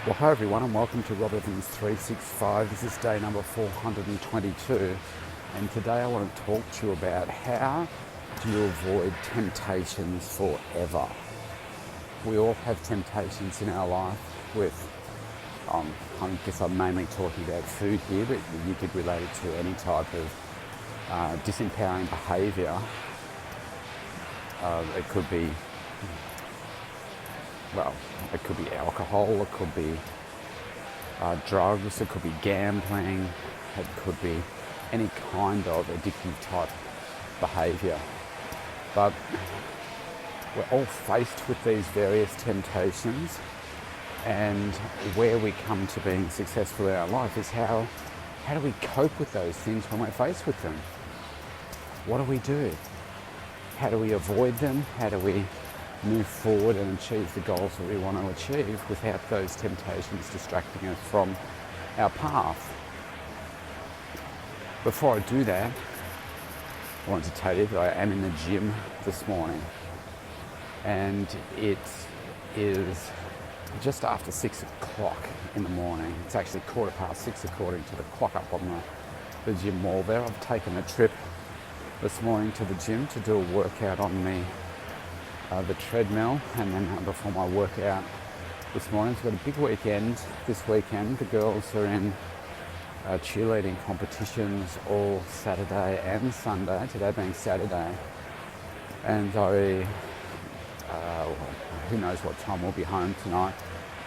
Well, hi everyone, and welcome to Rob Evans 365. This is day number 422, and today I want to talk to you about how do you avoid temptations forever. We all have temptations in our life I guess I'm mainly talking about food here, but you could relate it to any type of disempowering behaviour. It could be alcohol, it could be drugs, it could be gambling, it could be any kind of addictive type behaviour. But we're all faced with these various temptations, and where we come to being successful in our life is how do we cope with those things when we're faced with them? What do we do? How do we avoid them? How do we move forward and achieve the goals that we want to achieve without those temptations distracting us from our path? Before I do that, I want to tell you that I am in the gym this morning, and it is just after 6 o'clock in the morning. It's actually 6:15 according to the clock up on the gym wall there. I've taken a trip this morning to the gym to do a workout on the treadmill, and then before my workout this morning, I've got a big weekend this weekend. The girls are in cheerleading competitions all Saturday and Sunday, today being Saturday, and who knows what time we'll be home tonight.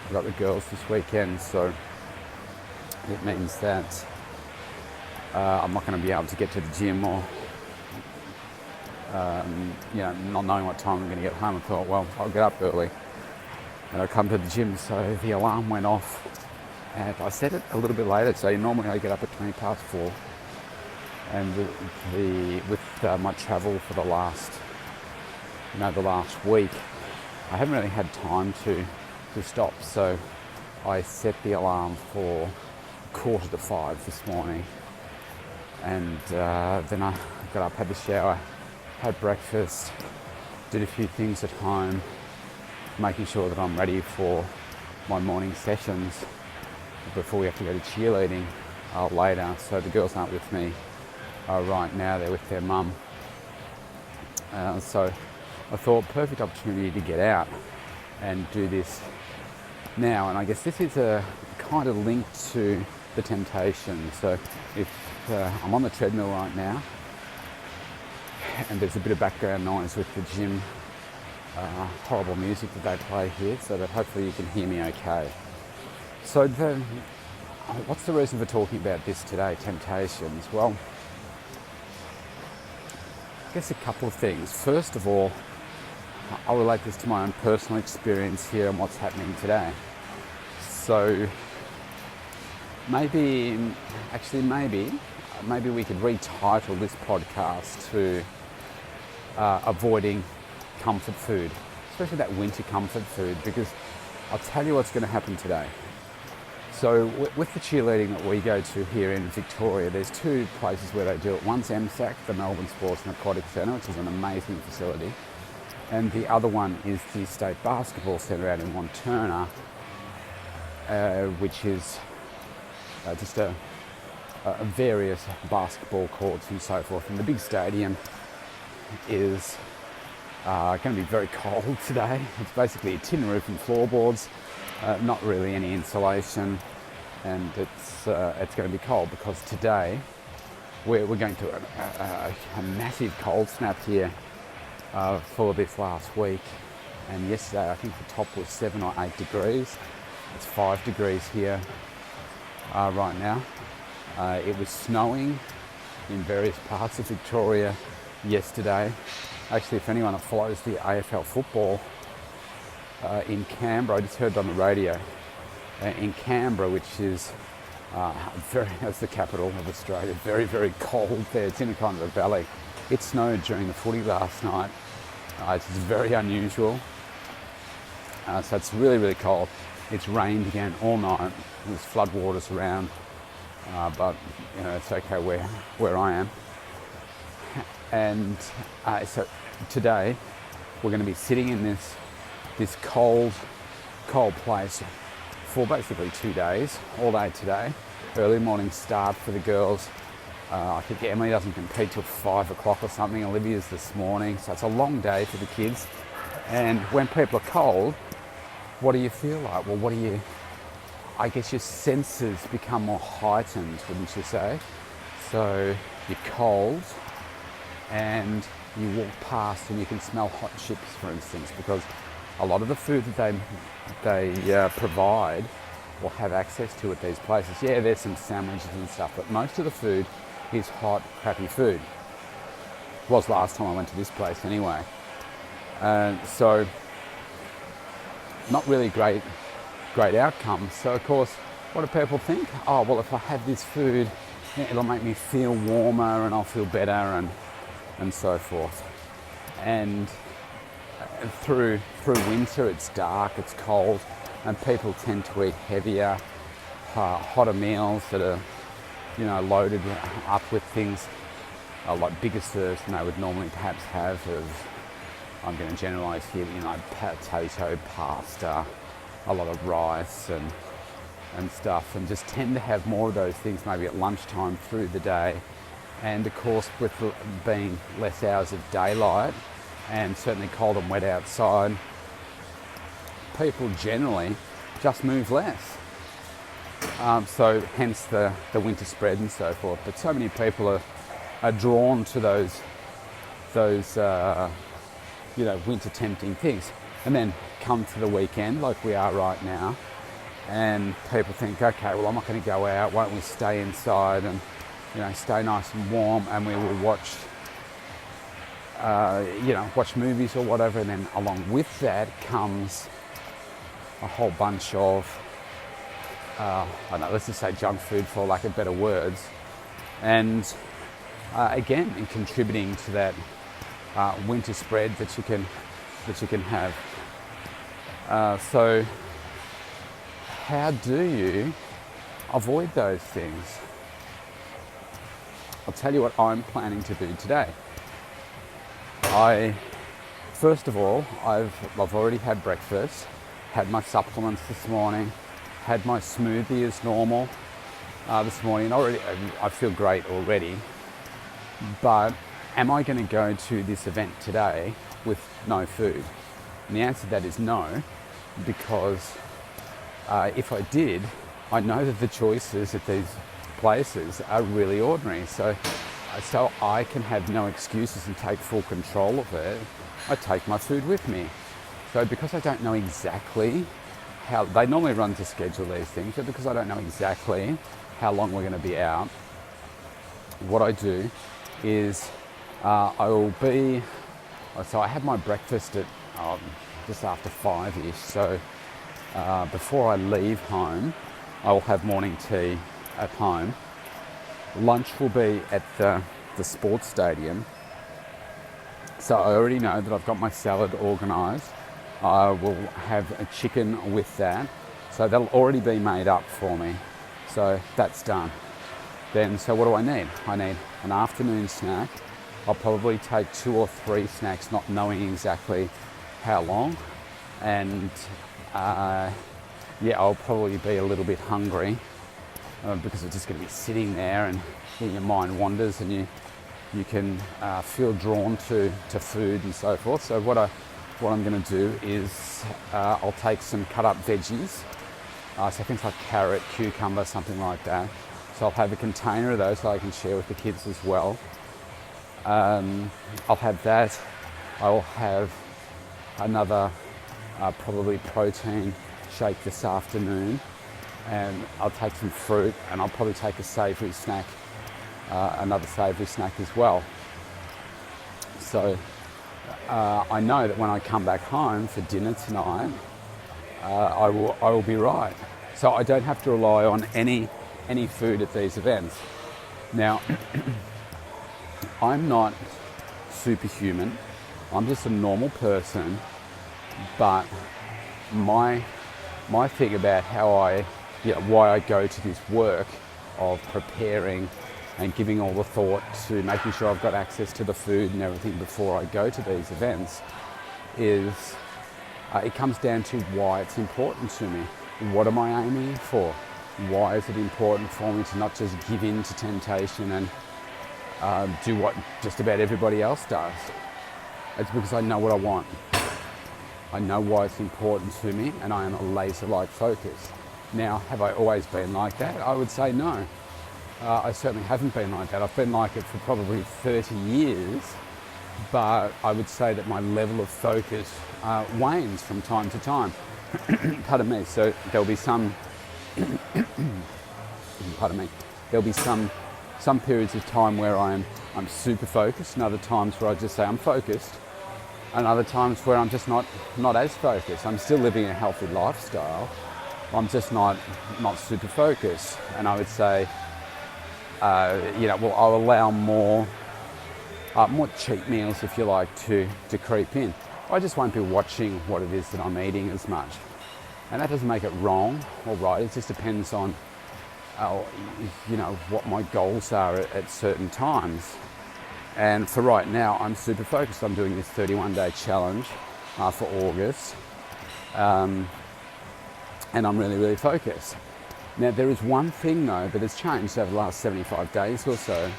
I've got the girls this weekend, so it means that I'm not going to be able to get to the gym, or not knowing what time I'm going to get home. I thought, well, I'll get up early and I'll come to the gym. So the alarm went off, and I set it a little bit later. So normally I get up at 4:20, and with my travel for the last week, I haven't really had time to stop. So I set the alarm for 4:45 this morning, and then I got up, had the shower, had breakfast, did a few things at home, making sure that I'm ready for my morning sessions before we have to go to cheerleading later. So the girls aren't with me right now, they're with their mum. So I thought, perfect opportunity to get out and do this now. And I guess this is a kind of linked to the temptation. So if I'm on the treadmill right now, and there's a bit of background noise with the gym, horrible music that they play here, so that hopefully you can hear me okay. So what's the reason for talking about this today, temptations? Well, I guess a couple of things. First of all, I'll relate this to my own personal experience here and what's happening today. So maybe we could retitle this podcast to avoiding comfort food, especially that winter comfort food, because I'll tell you what's going to happen today. So with the cheerleading that we go to here in Victoria, there's two places where they do it. One's MSAC, the Melbourne Sports and Aquatic Centre, which is an amazing facility, and the other one is the State Basketball Centre out in Wantirna, which is just a various basketball courts and so forth. And the big stadium is going to be very cold today. It's basically a tin roof and floorboards, not really any insulation, and it's going to be cold because today we're going through a massive cold snap here for this last week. And yesterday I think the top was 7 or 8 degrees. It's 5 degrees here right now. It was snowing in various parts of Victoria yesterday. Actually, if anyone that follows the AFL football in Canberra, I just heard it on the radio, in Canberra, which is that's the capital of Australia, very, very cold there. It's in a kind of a valley. It snowed during the footy last night. It's very unusual. So it's really, really cold. It's rained again all night. There's floodwaters around. But it's okay where I am. And so today we're going to be sitting in this cold place for basically 2 days, all day today. Early morning start for the girls. I think Emily doesn't compete till 5 o'clock or something. Olivia's this morning, so it's a long day for the kids. And when people are cold, what do you feel like? Well, I guess your senses become more heightened, wouldn't you say? So you're cold and you walk past and you can smell hot chips, for instance, because a lot of the food that they provide or have access to at these places, yeah, there's some sandwiches and stuff, but most of the food is hot, crappy food. It was last time I went to this place anyway. So not really great outcomes. So of course, what do people think? Oh, well, if I have this food, it'll make me feel warmer and I'll feel better and so forth. And through winter, it's dark, it's cold, and people tend to eat heavier, hotter meals that are, loaded up with things like bigger serves than they would normally perhaps have of, I'm going to generalise here, potato, pasta, a lot of rice and stuff, and just tend to have more of those things maybe at lunchtime through the day. And of course, with being less hours of daylight and certainly cold and wet outside, people generally just move less. So hence the winter spread and so forth. But so many people are drawn to those winter tempting things. And then come to the weekend like we are right now, and people think, okay, well, I'm not going to go out, why don't we stay inside and stay nice and warm, and we will watch movies or whatever. And then along with that comes a whole bunch of let's just say junk food, for lack of better words, and again, in contributing to that winter spread that you can have. So how do you avoid those things? I'll tell you what I'm planning to do today. First of all, I've already had breakfast, had my supplements this morning, had my smoothie as normal this morning. I feel great already. But am I going to go to this event today with no food? And the answer to that is no, because if I did, I know that the choices at these places are really ordinary. So I can have no excuses and take full control of it. I take my food with me. So because I don't know exactly how, they normally run to schedule these things, but because I don't know exactly how long we're going to be out, what I do is so I have my breakfast at just after 5-ish. So before I leave home, I will have morning tea at home. Lunch will be at the sports stadium. So I already know that I've got my salad organised. I will have a chicken with that. So that'll already be made up for me. So that's done. Then, so what do I need? I need an afternoon snack. I'll probably take 2 or 3 snacks, not knowing exactly how long. And I'll probably be a little bit hungry because it's just going to be sitting there, and your mind wanders and you can feel drawn to food and so forth. So what I'm going to do is I'll take some cut up veggies, so things like carrot, cucumber, something like that. So I'll have a container of those so I can share with the kids as well. I'll have that. I'll have another probably protein shake this afternoon, and I'll take some fruit, and I'll probably take a savoury snack, another savoury snack as well. So I know that when I come back home for dinner tonight, I will be right. So I don't have to rely on any food at these events. Now, I'm not superhuman. I'm just a normal person, but my thing about why I go to this work of preparing and giving all the thought to making sure I've got access to the food and everything before I go to these events is it comes down to why it's important to me. what am I aiming for? Why is it important for me to not just give in to temptation and do what just about everybody else does? It's because I know what I want. I know why it's important to me, and I am a laser-like focus. Now, have I always been like that? I would say no. I certainly haven't been like that. I've been like it for probably 30 years, but I would say that my level of focus wanes from time to time. Pardon me. So there'll be some, pardon me, there'll be some periods of time where I'm super focused, and other times where I just say I'm focused, and other times where I'm just not as focused. I'm still living a healthy lifestyle. I'm just not super focused, and I would say, I'll allow more cheat meals, if you like, to creep in. I just won't be watching what it is that I'm eating as much, and that doesn't make it wrong or right. It just depends on, what my goals are at certain times. And for right now, I'm super focused. I'm doing this 31-day challenge for August, and I'm really, really focused. Now, there is one thing, though, that has changed over the last 75 days or so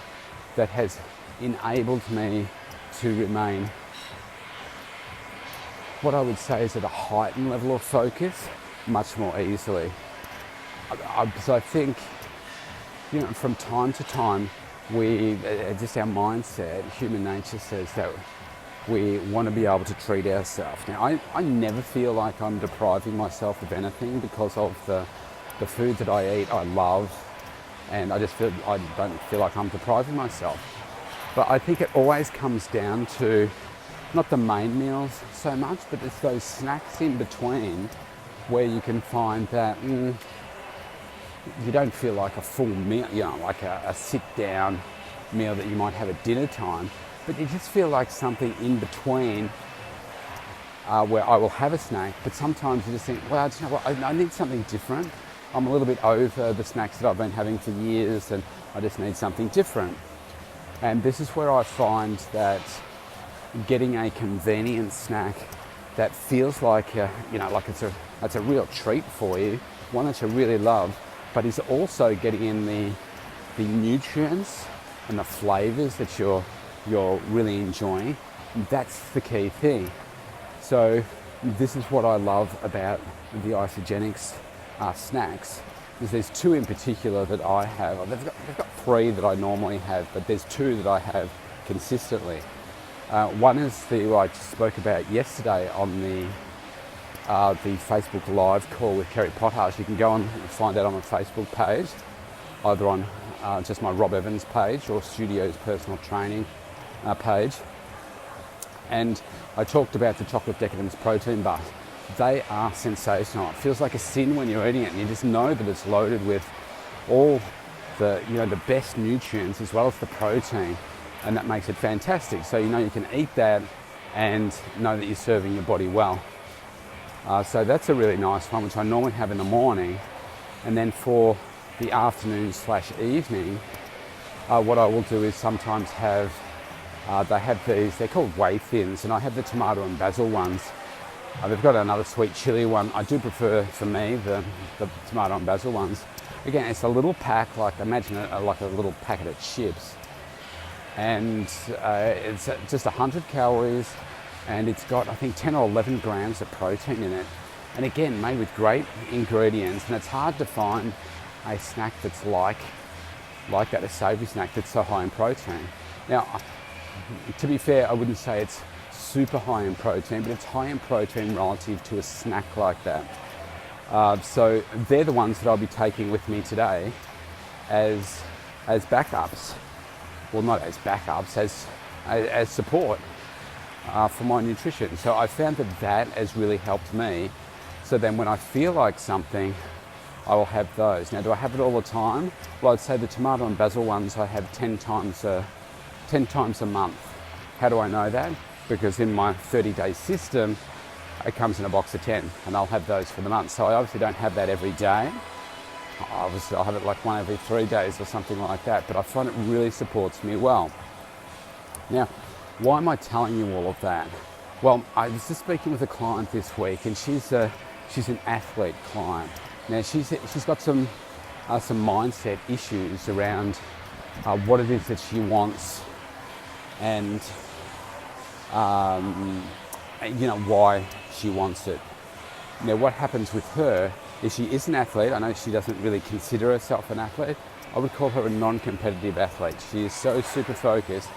that has enabled me to remain what I would say is at a heightened level of focus much more easily. Because I think, from time to time, just our mindset, human nature says that we want to be able to treat ourselves. Now, I never feel like I'm depriving myself of anything because of the food that I eat. I love, and I don't feel like I'm depriving myself. But I think it always comes down to not the main meals so much, but it's those snacks in between where you can find that you don't feel like a full meal, like a sit-down meal that you might have at dinner time, but you just feel like something in between where I will have a snack, but sometimes you just think, well, do you know what, I need something different. I'm a little bit over the snacks that I've been having for years, and I just need something different. And this is where I find that getting a convenient snack that feels like it's a real treat for you, one that you really love, but is also getting in the nutrients and the flavors that you're really enjoying. That's the key thing. So this is what I love about the Isagenix snacks. There's two in particular that I have. They've got three that I normally have, but there's two that I have consistently. One is the I spoke about yesterday on the Facebook Live call with Kerry Pottharsh. You can go and find that on my Facebook page, either on just my Rob Evans page or Studio's personal training page. And I talked about the Chocolate Decadence protein bars. They are sensational. It feels like a sin when you're eating it, and you just know that it's loaded with all the best nutrients as well as the protein, and that makes it fantastic. So you can eat that and know that you're serving your body well. So that's a really nice one, which I normally have in the morning. And then for the afternoon/evening, what I will do is sometimes have, they have these, they're called Whey Thins, and I have the tomato and basil ones. They've got another sweet chili one. I do prefer, for me, the tomato and basil ones. Again, it's a little pack, like imagine it like a little packet of chips. And it's just 100 calories, and it's got, I think, 10 or 11 grams of protein in it. And again, made with great ingredients, and it's hard to find a snack that's like that, a savoury snack that's so high in protein. Now, to be fair, I wouldn't say it's super high in protein, but it's high in protein relative to a snack like that. So they're the ones that I'll be taking with me today as backups. Well, not as backups, as support for my nutrition. So I found that has really helped me. So then when I feel like something, I will have those. Now, do I have it all the time? Well, I'd say the tomato and basil ones I have 10 times a month. How do I know that? Because in my 30-day system, it comes in a box of 10, and I'll have those for the month. So I obviously don't have that every day. Obviously, I'll have it like one every 3 days or something like that, but I find it really supports me well. Now, why am I telling you all of that? Well, I was just speaking with a client this week, and she's an athlete client, Now she's got some mindset issues around what it is that she wants, and why she wants it. Now what happens with her is she is an athlete. I know she doesn't really consider herself an athlete. I would call her a non-competitive athlete. She is so super focused,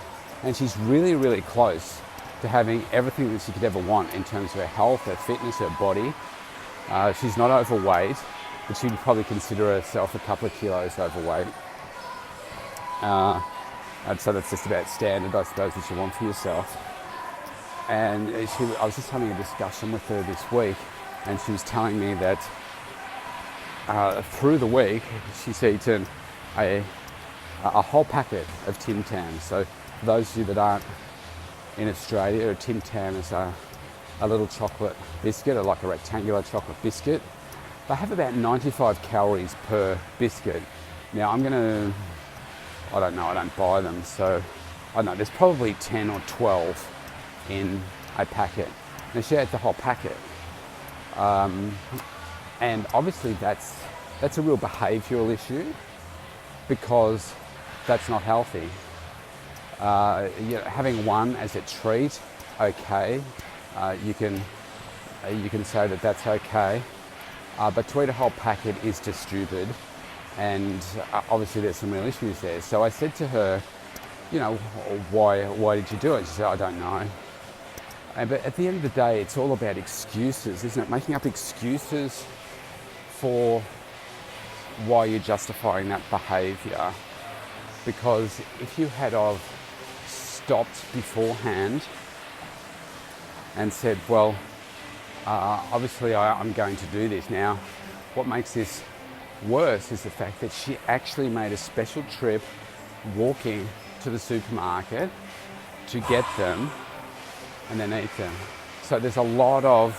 and she's really, really close to having everything that she could ever want in terms of her health, her fitness, her body. She's not overweight, but she'd probably consider herself a couple of kilos overweight. And so that's just about standard, I suppose, that you want for yourself. And I was just having a discussion with her this week, and she was telling me that through the week she's eaten a whole packet of Tim Tams. So for those of you that aren't in Australia, a Tim Tam is a little chocolate biscuit, or like a rectangular chocolate biscuit. They have about 95 calories per biscuit. Now I don't know, I don't buy them, so I don't know, there's probably 10 or 12 in a packet. Now she ate the whole packet. And obviously that's a real behavioural issue, because that's not healthy. Having one as a treat, okay, you can say that that's okay, but to eat a whole packet is just stupid, and obviously there's some real issues there. So I said to her, why did you do it? She said, I don't know. But at the end of the day, it's all about excuses, isn't it? Making up excuses for why you're justifying that behaviour. Because if you had stopped beforehand and said, well, obviously I'm going to do this now, what makes this worse is the fact that she actually made a special trip walking to the supermarket to get them and then eat them. So there's a lot of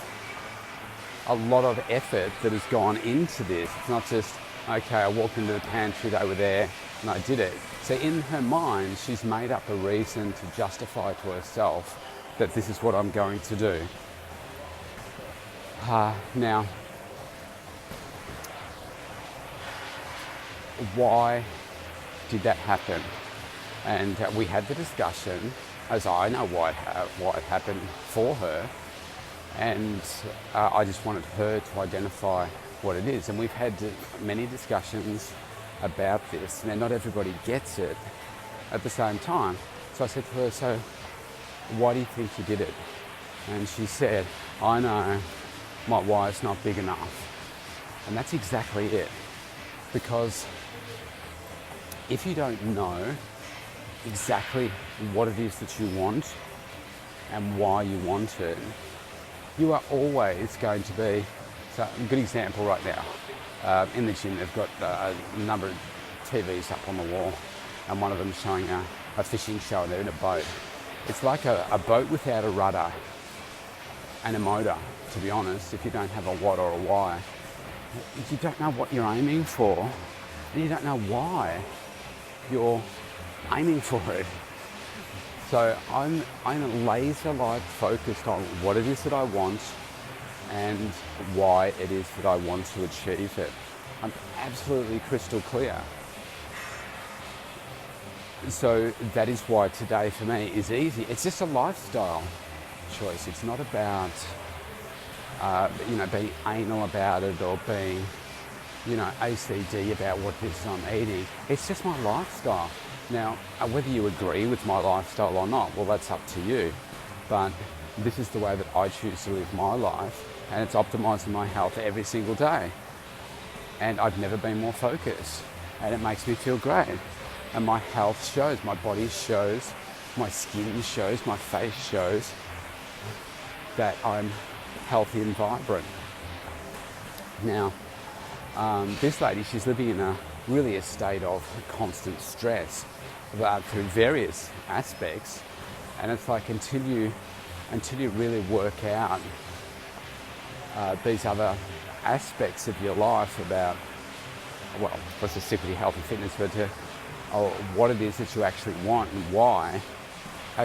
effort that has gone into this. It's not just, okay, I walked into the pantry, they were there, and I did it. So in her mind, she's made up a reason to justify to herself that this is what I'm going to do. Now, why did that happen? And we had the discussion, as I know why it happened for her, and I just wanted her to identify what it is. And we've had many discussions about this. Now, not everybody gets it at the same time. So I said to her, so why do you think you did it? And she said, I know my wife's not big enough. And that's exactly it. Because if you don't know exactly what it is that you want and why you want it, you are always going to be, so a good example right now, in the gym they've got a number of TVs up on the wall, and one of them showing a fishing show, and they're in a boat. It's like a boat without a rudder and a motor, to be honest. If you don't have a what or a why, you don't know what you're aiming for, and you don't know why you're aiming for it. So I'm laser-like focused on what it is that I want and why it is that I want to achieve it. I'm absolutely crystal clear. So that is why today for me is easy. It's just a lifestyle choice. It's not about being anal about it or being OCD about what it is I'm eating. It's just my lifestyle. Now, whether you agree with my lifestyle or not, well, that's up to you. But this is the way that I choose to live my life, and it's optimising my health every single day. And I've never been more focused, and it makes me feel great. And my health shows, my body shows, my skin shows, my face shows that I'm healthy and vibrant. Now, this lady, she's living in a state of constant stress through various aspects, and it's like until you really work out these other aspects of your life about, well, let's just stick with your health and fitness, but what it is that you actually want and why,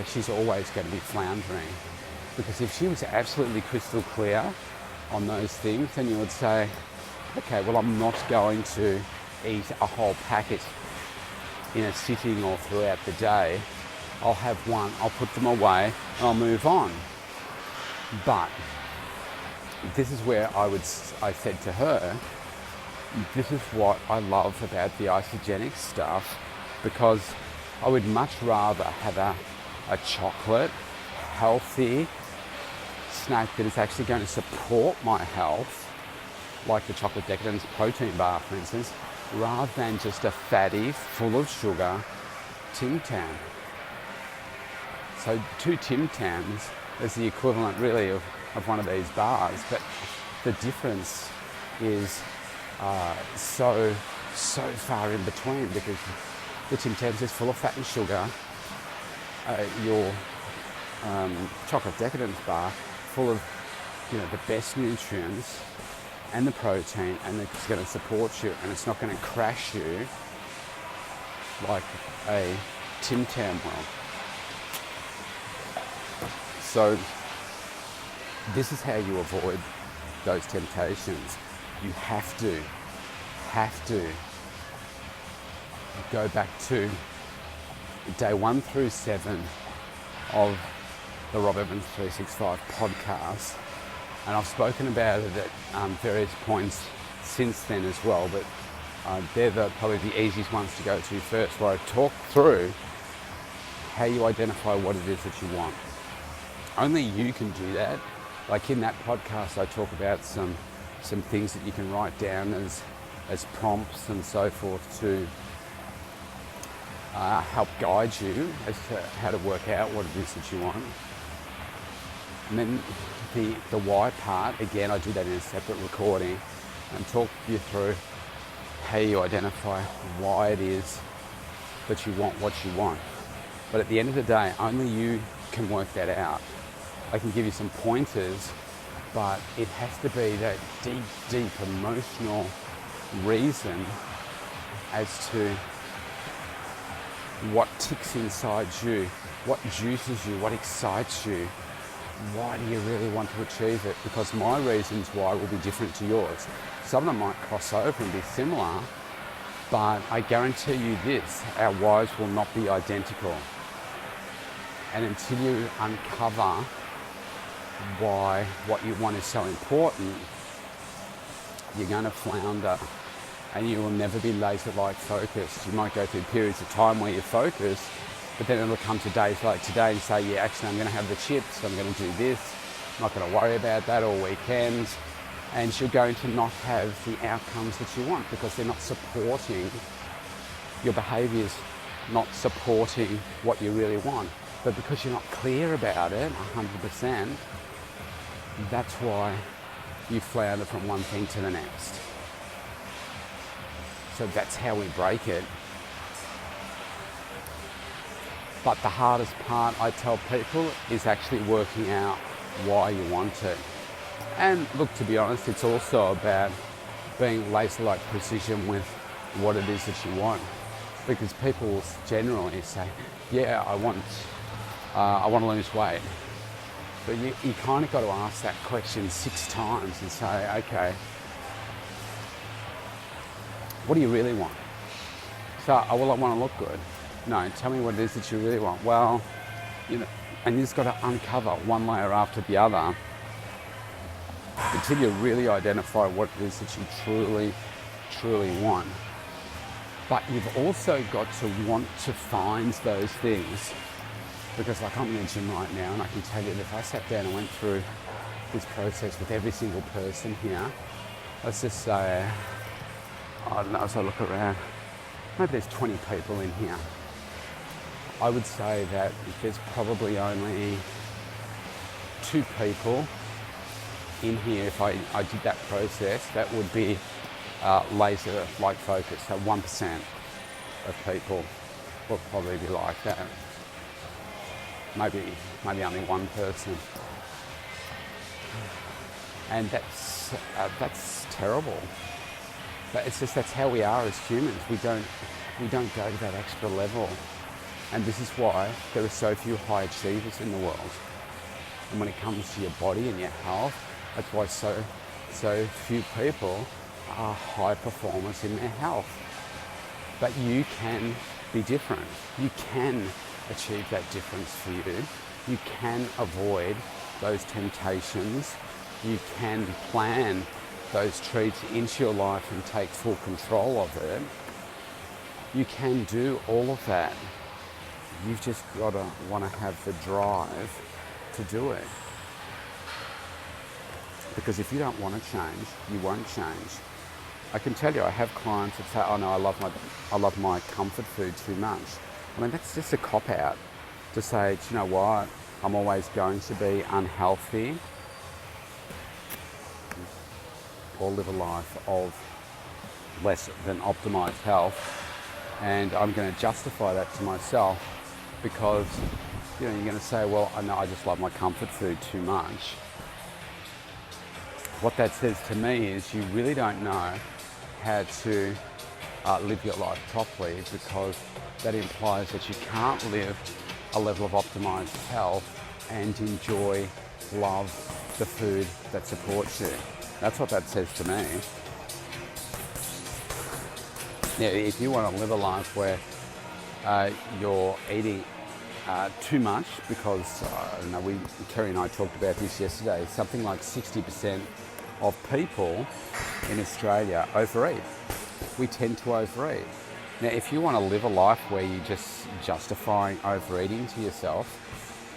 she's always going to be floundering. Because if she was absolutely crystal clear on those things, then you would say, okay, well, I'm not going to eat a whole packet in a sitting or throughout the day. I'll have one, I'll put them away, and I'll move on. But this is where I said to her, this is what I love about the isogenic stuff, because I would much rather have a chocolate, healthy snack that is actually going to support my health, like the Chocolate Decadence protein bar, for instance, rather than just a fatty, full of sugar Tim Tam. So 2 Tim Tams is the equivalent really of one of these bars, but the difference is so far in between, because the Tim Tams is full of fat and sugar. Your Chocolate Decadence bar full of the best nutrients and the protein, and it's going to support you, and it's not going to crash you like a Tim Tam will. So this is how you avoid those temptations. You have to go back to day 1 through 7 of the Rob Evans 365 podcast, and I've spoken about it at various points since then as well, but they're probably the easiest ones to go to first, where I talk through how you identify what it is that you want. Only you can do that. Like in that podcast, I talk about some things that you can write down as prompts and so forth to help guide you as to how to work out what it is that you want. And then the why part, again, I do that in a separate recording and talk you through how you identify why it is that you want what you want. But at the end of the day, only you can work that out. I can give you some pointers, but it has to be that deep emotional reason as to what ticks inside you, what juices you, what excites you. Why do you really want to achieve it? Because my reasons why will be different to yours. Some of them might cross over and be similar, but I guarantee you this, our whys will not be identical. And until you uncover why what you want is so important, you're going to flounder and you will never be laser-like focused. You might go through periods of time where you're focused, but then it'll come to days like today and say, yeah, actually I'm going to have the chips, I'm going to do this, I'm not going to worry about that all weekend, and you're going to not have the outcomes that you want because they're not supporting your behaviours, not supporting what you really want. But because you're not clear about it 100%, that's why you flounder from one thing to the next. So that's how we break it. But the hardest part, I tell people, is actually working out why you want it. And look, to be honest, it's also about being laser-like precision with what it is that you want. Because people will generally say, yeah, I want to lose weight. But you kind of got to ask that question 6 times and say, okay, what do you really want? So, I want to look good. No, tell me what it is that you really want. Well, and you just got to uncover one layer after the other until you really identify what it is that you truly want. But you've also got to want to find those things. Because like I'm in the gym right now, and I can tell you that if I sat down and went through this process with every single person here, let's just say, I don't know, as I look around, maybe there's 20 people in here. I would say that there's probably only 2 people in here, if I did that process, that would be laser-like focus. So 1% of people will probably be like that. Maybe only 1 person. And that's terrible. But it's just, that's how we are as humans. We don't go to that extra level. And this is why there are so few high achievers in the world. And when it comes to your body and your health, that's why so few people are high performers in their health. But you can be different. You can achieve that difference for you. You can avoid those temptations. You can plan those treats into your life and take full control of it. You can do all of that. You've just got to want to have the drive to do it. Because if you don't want to change, you won't change. I can tell you, I have clients that say, oh no, I love my comfort food too much. I mean, that's just a cop-out to say, do you know what, I'm always going to be unhealthy or live a life of less than optimized health. And I'm going to justify that to myself because, you're going to say, well, I know I just love my comfort food too much. What that says to me is you really don't know how to live your life properly, because that implies that you can't live a level of optimized health and enjoy, love the food that supports you. That's what that says to me. Now, if you want to live a life where you're eating too much, because Kerry and I talked about this yesterday, something like 60% of people in Australia overeat. We tend to overeat. Now, if you want to live a life where you're just justifying overeating to yourself,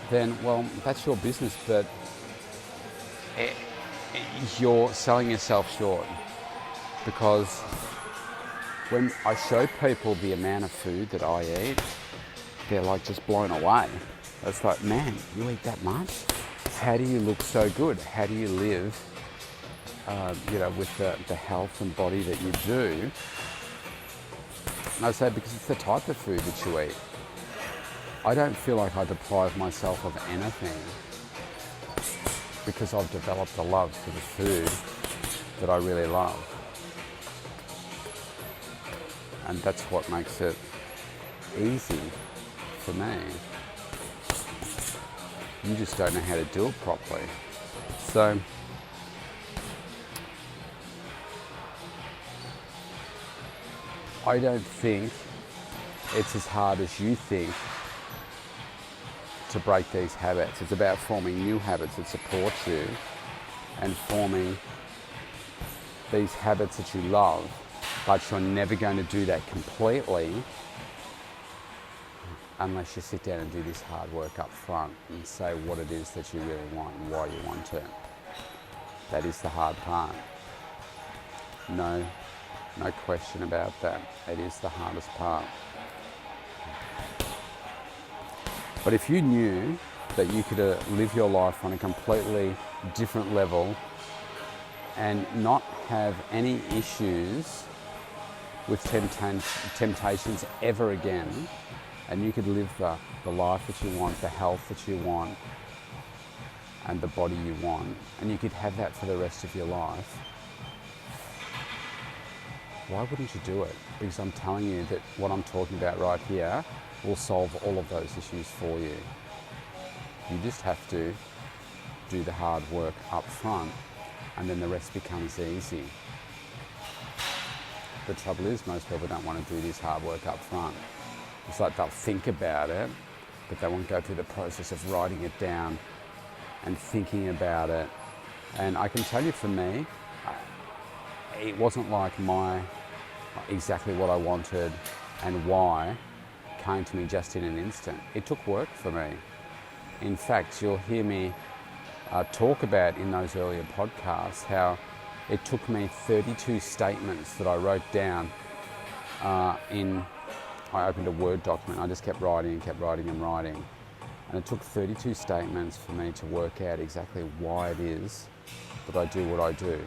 then, well, that's your business, but you're selling yourself short. Because when I show people the amount of food that I eat, they're like just blown away. It's like, man, you eat that much? How do you look so good? How do you live with the health and body that you do? And I say, because it's the type of food that you eat. I don't feel like I deprive myself of anything because I've developed a love for the food that I really love. And that's what makes it easy for me. You just don't know how to do it properly. So I don't think it's as hard as you think to break these habits. It's about forming new habits that support you and forming these habits that you love, but you're never going to do that completely unless you sit down and do this hard work up front and say what it is that you really want and why you want it. That is the hard part. No question about that. It is the hardest part. But if you knew that you could live your life on a completely different level and not have any issues with temptations ever again, and you could live the life that you want, the health that you want, and the body you want, and you could have that for the rest of your life, why wouldn't you do it? Because I'm telling you that what I'm talking about right here will solve all of those issues for you. You just have to do the hard work up front, and then the rest becomes easy. The trouble is, most people don't want to do this hard work up front. It's like they'll think about it, but they won't go through the process of writing it down and thinking about it. And I can tell you, for me, it wasn't like exactly what I wanted and why came to me just in an instant. It took work for me. In fact, you'll hear me talk about in those earlier podcasts how it took me 32 statements that I wrote down I opened a Word document. I just kept writing and writing. And it took 32 statements for me to work out exactly why it is that I do what I do.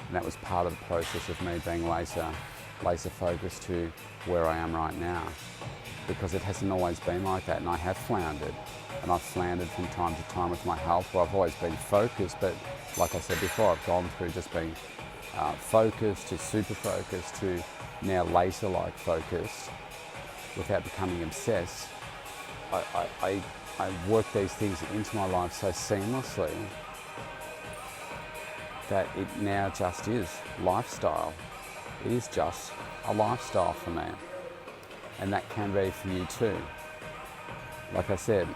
And that was part of the process of me being laser focused to where I am right now. Because it hasn't always been like that, and I have floundered. And I've floundered from time to time with my health, where I've always been focused, but like I said before, I've gone through just being focused to super focused to now laser-like focused without becoming obsessed. I work these things into my life so seamlessly that it now just is lifestyle. It is just a lifestyle for me. And that can be for you too. Like I said,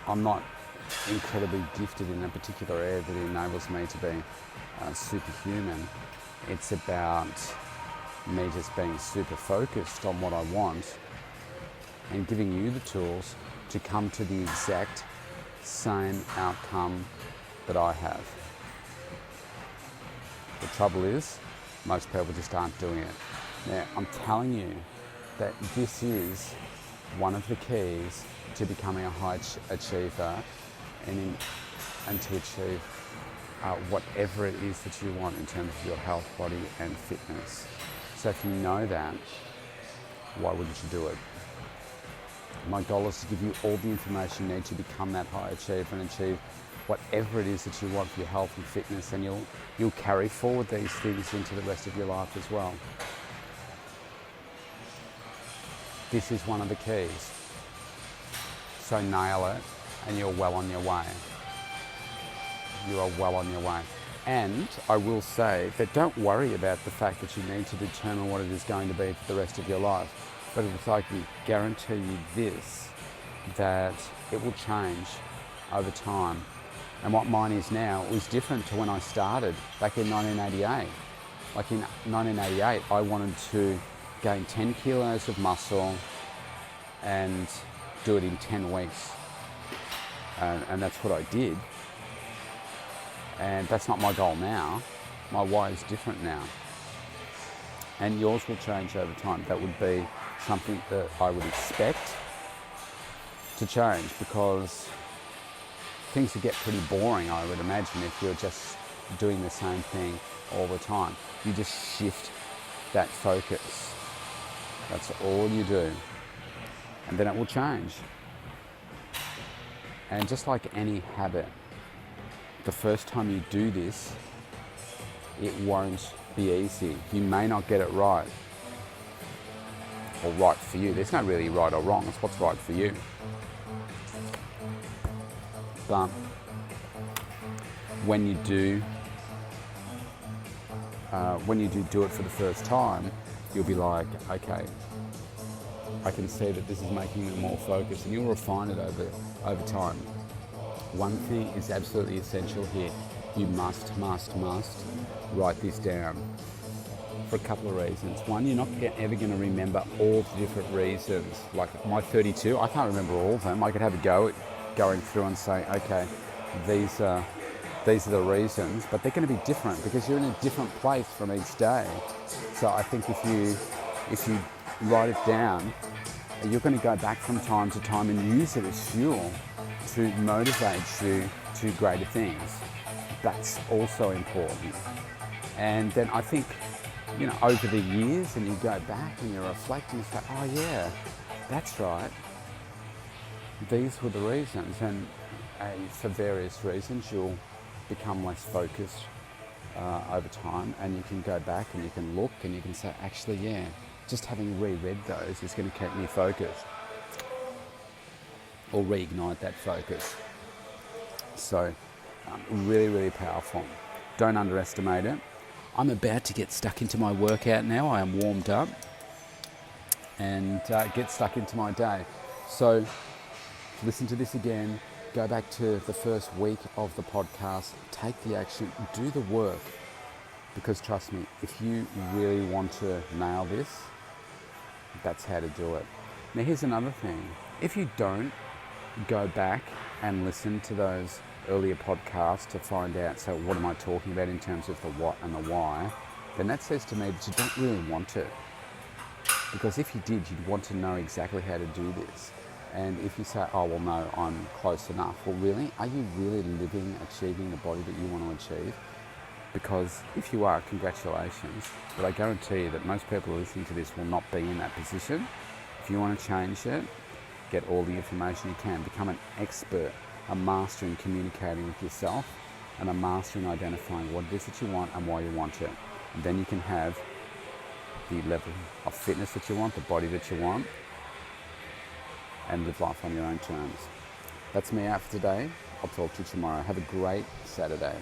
I'm not incredibly gifted in a particular area that enables me to be superhuman. It's about me just being super focused on what I want and giving you the tools to come to the exact same outcome that I have. The trouble is, most people just aren't doing it. Now, I'm telling you that this is one of the keys to becoming a high achiever and to achieve whatever it is that you want in terms of your health, body and fitness. So if you know that, why wouldn't you do it? My goal is to give you all the information you need to become that high achiever and achieve whatever it is that you want for your health and fitness, and you'll carry forward these things into the rest of your life as well. This is one of the keys. So nail it and you're well on your way. You are well on your way. And I will say that don't worry about the fact that you need to determine what it is going to be for the rest of your life. But if I can guarantee you this, that it will change over time. And what mine is now is different to when I started back in 1988. Like in 1988, I wanted to gain 10 kilos of muscle and do it in 10 weeks. And that's what I did. And that's not my goal now. My why is different now. And yours will change over time. That would be something that I would expect to change, because things would get pretty boring, I would imagine, if you're just doing the same thing all the time. You just shift that focus. That's all you do. And then it will change. And just like any habit, the first time you do this, it won't be easy. You may not get it right, or right for you. There's no really right or wrong. It's what's right for you. But when you do it for the first time, you'll be like, okay, I can see that this is making me more focused, and you'll refine it over time. One thing is absolutely essential here. You must write this down for a couple of reasons. One, you're not ever going to remember all the different reasons. Like my 32, I can't remember all of them. I could have a go at going through and say, okay, these are the reasons, but they're going to be different because you're in a different place from each day. So I think if you write it down, you're going to go back from time to time and use it as fuel to motivate you to greater things. That's also important. And then I think, over the years, and you go back and you reflect and you say, oh yeah, that's right. These were the reasons, and for various reasons you'll become less focused over time, and you can go back and you can look and you can say, actually, yeah, just having reread those is going to keep me focused or reignite that focus. So really, really powerful. Don't underestimate it. I'm about to get stuck into my workout now. I am warmed up and get stuck into my day. So listen to this again. Go back to the first week of the podcast. Take the action. Do the work. Because trust me, if you really want to nail this, that's how to do it. Now here's another thing. If you don't go back and listen to those earlier podcasts to find out, so what am I talking about in terms of the what and the why, then that says to me that you don't really want it. Because if you did, you'd want to know exactly how to do this. And if you say, oh, well, no, I'm close enough. Well, really? Are you really achieving the body that you want to achieve? Because if you are, congratulations. But I guarantee you that most people listening to this will not be in that position. If you want to change it, get all the information you can. Become an expert, a master in communicating with yourself, and a master in identifying what it is that you want and why you want it. And then you can have the level of fitness that you want, the body that you want, and live life on your own terms. That's me out for today. I'll talk to you tomorrow. Have a great Saturday.